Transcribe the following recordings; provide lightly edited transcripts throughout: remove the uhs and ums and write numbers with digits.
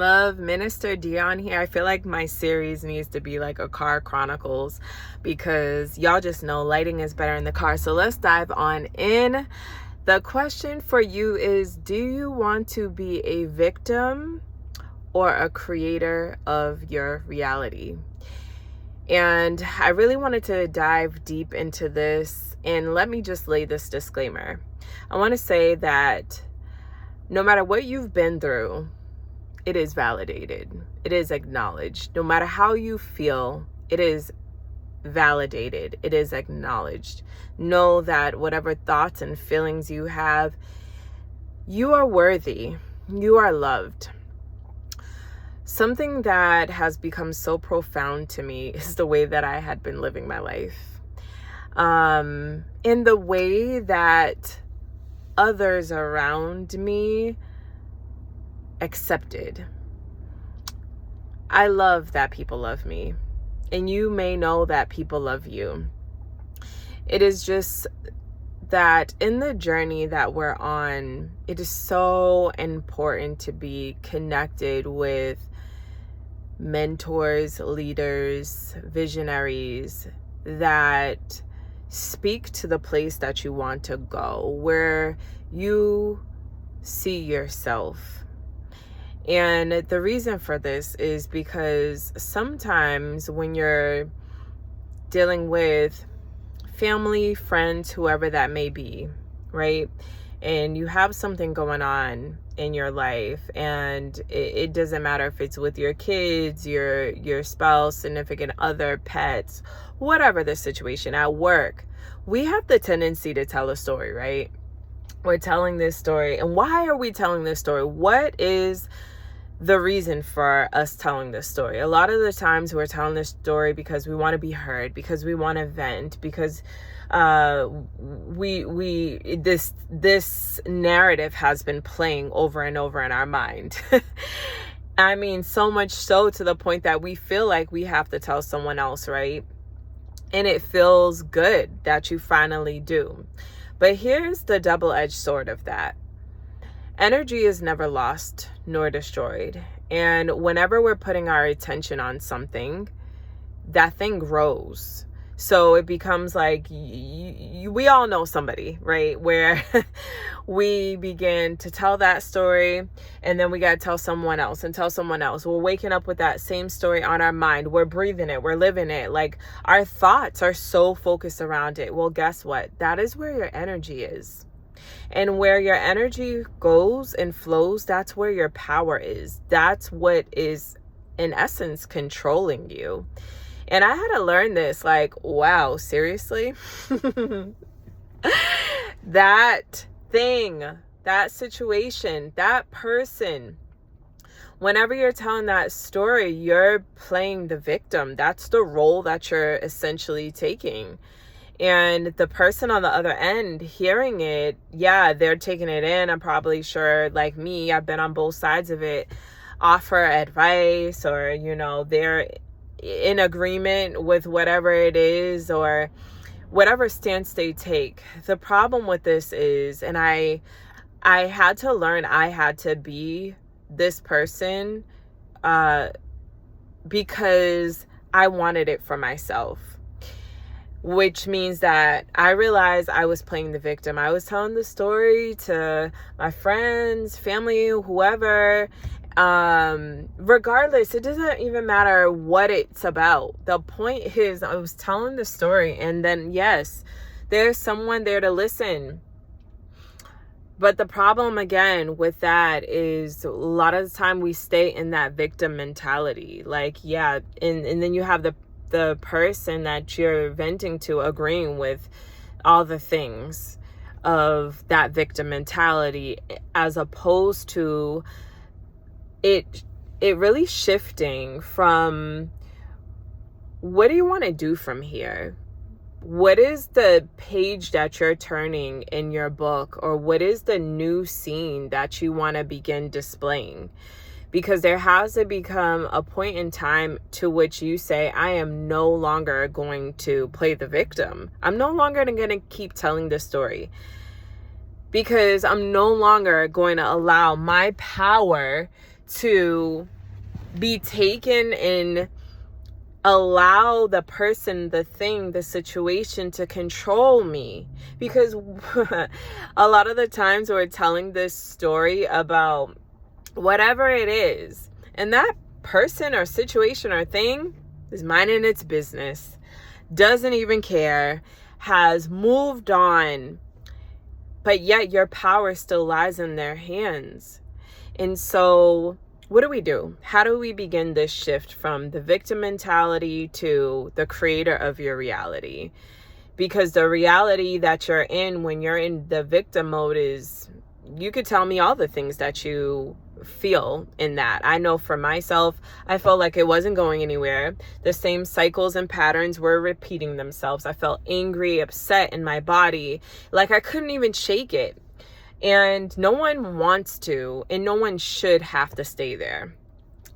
Love, MinisterDionne here. I feel like my series needs to be like a car chronicles because y'all just know lighting is better in the car. So let's dive on in. The question for you is, do you want to be a victim or a creator of your reality? And I really wanted to dive deep into this, and let me just lay this disclaimer. I want to say that no matter what you've been through, it is validated. It is acknowledged. No matter how you feel, it is validated. It is acknowledged. Know that whatever thoughts and feelings you have, you are worthy. You are loved. Something that has become so profound to me is the way that I had been living my life. In the way that others around me accepted. I love that people love me, and you may know that people love you. It is just that in the journey that we're on, it is so important to be connected with mentors, leaders, visionaries that speak to the place that you want to go, where you see yourself. And the reason for this is because sometimes when you're dealing with family, friends, whoever that may be, right? And you have something going on in your life, and it doesn't matter if it's with your kids, your spouse, significant other, pets, whatever the situation, at work, we have the tendency to tell a story, right? We're telling this story. And why are we telling this story? What is the reason for us telling this story? A lot of the times we're telling this story because we want to be heard, because we want to vent, because this narrative has been playing over and over in our mind. I mean, so much so to the point that we feel like we have to tell someone else, right? And it feels good that you finally do. But here's the double-edged sword of that. Energy is never lost nor destroyed. And whenever we're putting our attention on something, that thing grows. So it becomes like, we all know somebody, right? Where we begin to tell that story, and then we got to tell someone else and tell someone else. We're waking up with that same story on our mind. We're breathing it. We're living it. Like, our thoughts are so focused around it. Well, guess what? That is where your energy is. And where your energy goes and flows, that's where your power is. That's what is, in essence, controlling you. And I had to learn this, like, wow, seriously? That thing, that situation, that person, whenever you're telling that story, you're playing the victim. That's the role that you're essentially taking. And the person on the other end hearing it, yeah, they're taking it in. I'm probably sure, like me, I've been on both sides of it, offer advice, or, they're in agreement with whatever it is or whatever stance they take. The problem with this is, and I had to learn, I had to be this person because I wanted it for myself. Which means that I realized I was playing the victim. I was telling the story to my friends, family, whoever. Regardless, it doesn't even matter what it's about. The point is, I was telling the story, and then yes, there's someone there to listen. But the problem again with that is a lot of the time we stay in that victim mentality. Like, yeah, and then you have the person that you're venting to agreeing with all the things of that victim mentality, as opposed to it really shifting from, what do you want to do from here? What is the page that you're turning in your book, or what is the new scene that you want to begin displaying? Because there has to become a point in time to which you say, I am no longer going to play the victim. I'm no longer going to keep telling this story. because I'm no longer going to allow my power to be taken and allow the person, the thing, the situation to control me. Because a lot of the times we're telling this story about whatever it is, and that person or situation or thing is minding its business, doesn't even care, has moved on, but yet your power still lies in their hands. And so what do? How do we begin this shift from the victim mentality to the creator of your reality? Because the reality that you're in when you're in the victim mode is, you could tell me all the things that you feel in that. I know for myself, I felt like it wasn't going anywhere. The same cycles and patterns were repeating themselves. I felt angry, upset in my body, like I couldn't even shake it. And no one wants to, and no one should have to stay there.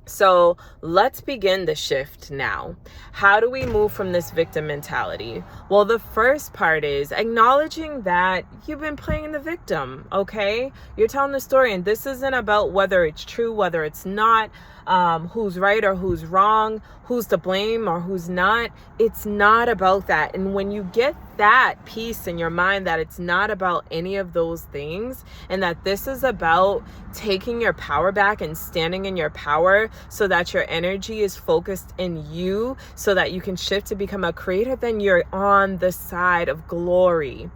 So let's begin the shift now. How do we move from this victim mentality? Well, the first part is acknowledging that you've been playing the victim, okay? You're telling the story, and this isn't about whether it's true, whether it's not, who's right or who's wrong, who's to blame or who's not. It's not about that. And when you get that peace in your mind that it's not about any of those things, and that this is about taking your power back and standing in your power so that your energy is focused in you so that you can shift to become a creator, then you're on the side of glory.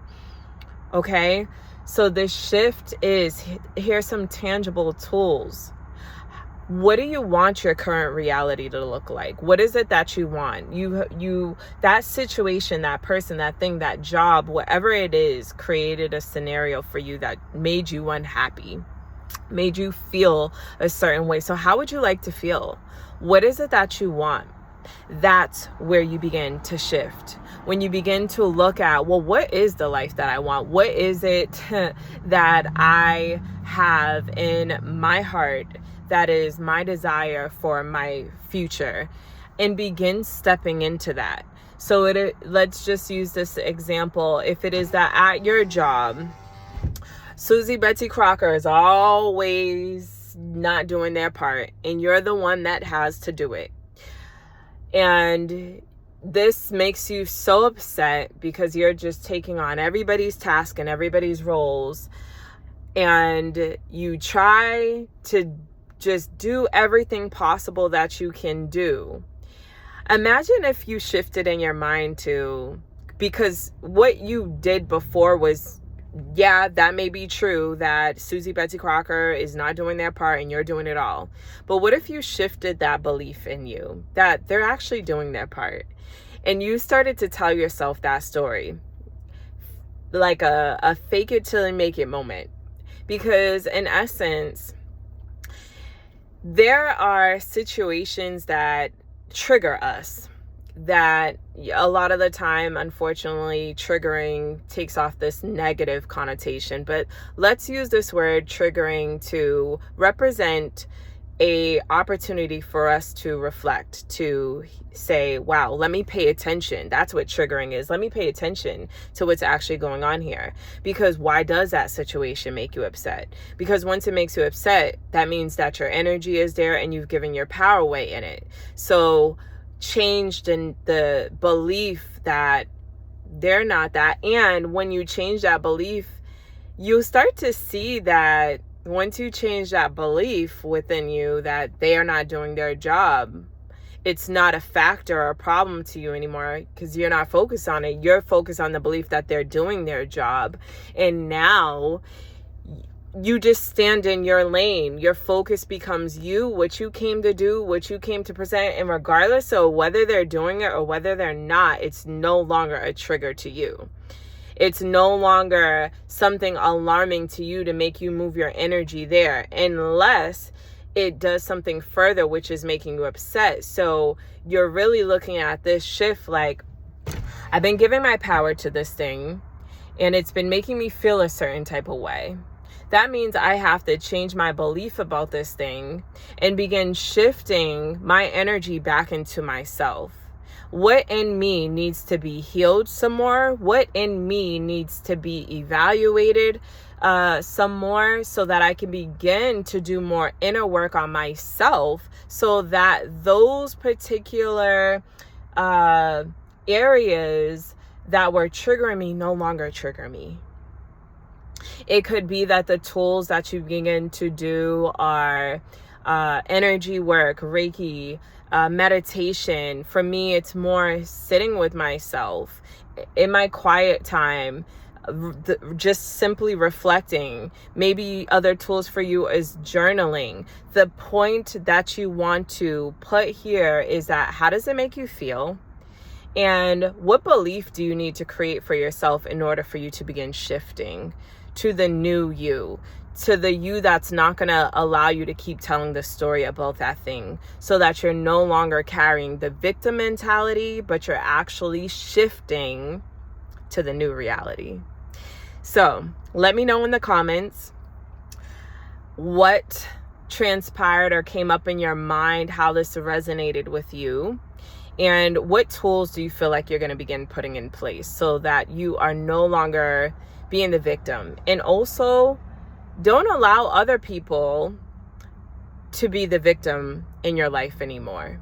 Okay? So this shift is, here's some tangible tools. What do you want your current reality to look like? What is it that you want? You that situation, that person, that thing, that job, whatever it is, created a scenario for you that made you unhappy, made you feel a certain way. So how would you like to feel? What is it that you want? That's where you begin to shift. When you begin to look at, well, what is the life that I want? What is it that I have in my heart that is my desire for my future? And begin stepping into that. So let's just use this example. If it is that at your job, Susie Betsy Crocker is always not doing their part, and you're the one that has to do it. And this makes you so upset because you're just taking on everybody's task and everybody's roles, and you try to just do everything possible that you can do. Imagine if you shifted in your mind to, because what you did before was, yeah, that may be true that Susie Betsy Crocker is not doing their part and you're doing it all. But what if you shifted that belief in you that they're actually doing their part, and you started to tell yourself that story, like a fake it till you make it moment? Because in essence, there are situations that trigger us, that a lot of the time, unfortunately, triggering takes off this negative connotation. But let's use this word triggering to represent a opportunity for us to reflect, to say, wow, let me pay attention. That's what triggering is. Let me pay attention to what's actually going on here. Because why does that situation make you upset? Because once it makes you upset, that means that your energy is there and you've given your power away in it. So changed in the belief that they're not that. And when you change that belief, you start to see that once you change that belief within you that they are not doing their job, it's not a factor or a problem to you anymore, because you're not focused on it. You're focused on the belief that they're doing their job. And now you just stand in your lane. Your focus becomes you, what you came to do, what you came to present. And regardless of whether they're doing it or whether they're not, it's no longer a trigger to you. It's no longer something alarming to you to make you move your energy there, unless it does something further, which is making you upset. So you're really looking at this shift like, I've been giving my power to this thing, and it's been making me feel a certain type of way. That means I have to change my belief about this thing and begin shifting my energy back into myself. What in me needs to be healed some more? What in me needs to be evaluated? some more so that I can begin to do more inner work on myself, so that those particular areas that were triggering me no longer trigger me. It could be that the tools that you begin to do are energy work, Reiki, meditation. For me, it's more sitting with myself in my quiet time, just simply reflecting. Maybe other tools for you is journaling. The point that you want to put here is that, how does it make you feel? And what belief do you need to create for yourself in order for you to begin shifting to the new you, to the you that's not going to allow you to keep telling the story about that thing, so that you're no longer carrying the victim mentality, but you're actually shifting to the new reality. So let me know in the comments what transpired or came up in your mind, how this resonated with you, and what tools do you feel like you're going to begin putting in place so that you are no longer being the victim. And also, don't allow other people to be the victim in your life anymore.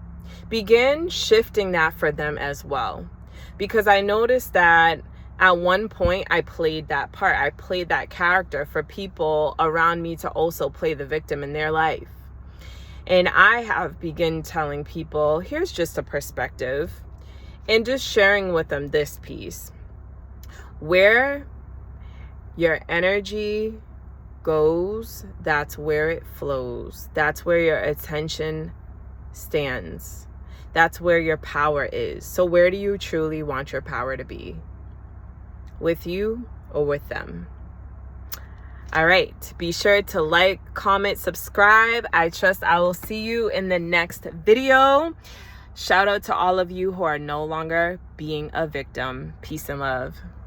Begin shifting that for them as well. Because I noticed that at one point I played that part. I played that character for people around me to also play the victim in their life. And I have begun telling people, here's just a perspective, and just sharing with them this piece. Where your energy goes, that's where it flows. That's where your attention stands. That's where your power is. So where do you truly want your power to be? With you or with them? All right. Be sure to like, comment, subscribe. I trust I will see you in the next video. Shout out to all of you who are no longer being a victim. Peace and love.